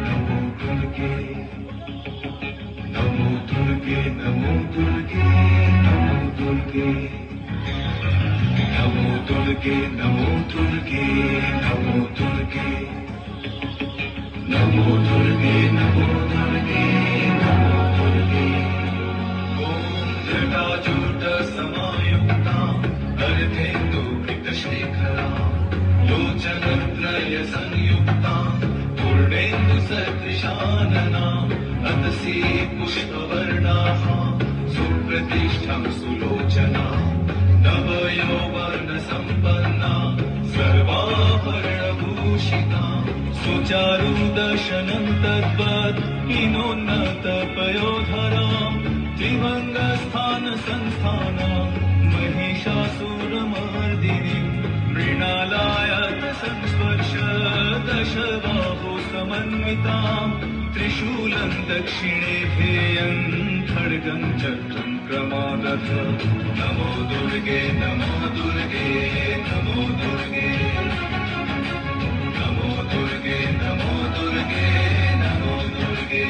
नमो दुर्गे नमो दुर्गे नमो दुर्गे नमो दुर्गे नमो दुर्गे नमो दुर्गे नमो दुर्गे नमो दुर्गे नमो दुर्गे नमो दुर्गे ॐ जटाजूट समायुक्ता अर्धेन्दुकृतशेखरा लोचनत्रय संयुक्ता पूर्णेन्दु सदृशानना अतसी पुष्पवर्णाः सुप्रतिष्ठा सुलोचना नवयौवन संपन्ना सर्वाभरणभूषिता सुचारुदर्शनं तद्वत् हिनोन्नतपयोधरा त्रिभङ्गस्थान संस्थाना महिषासुरमर्दिनीं मृणालायत संस्पर्श दशबाहु समन्वितां त्रिशूलं दक्षिणे ध्येयं खड्गं चक्रं क्रमागत नमो दुर्गे नमो दुर्गे नमो दुर्गे नमो दुर्गे नमो दुर्गे नमो दुर्गे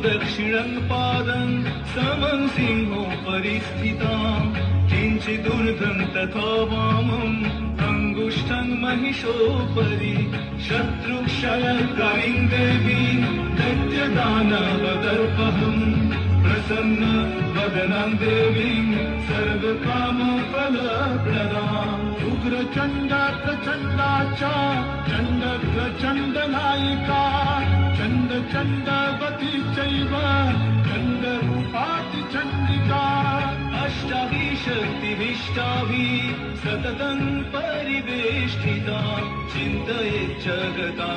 दक्षिणं पादं समं सिंहोपरि स्थितां किञ्चिदूर्ध्वं तथा वामम् अङ्गुष्ठं महिषोपरि शत्रुक्षयकारीं देवीं दैत्यदानवदर्पहं प्रसन्न वदनां देवीं सर्वकामफलप्रदाम् उग्रचण्ड प्रचण्डा च चण्ड प्रचण्डनायिका चण्ड चण्डवती चैव चण्डरूपाति चण्डिका अष्टाभिः शक्तिभिष्टाभिः सततं परिवेष्टिता चिन्तयेत् जगताम्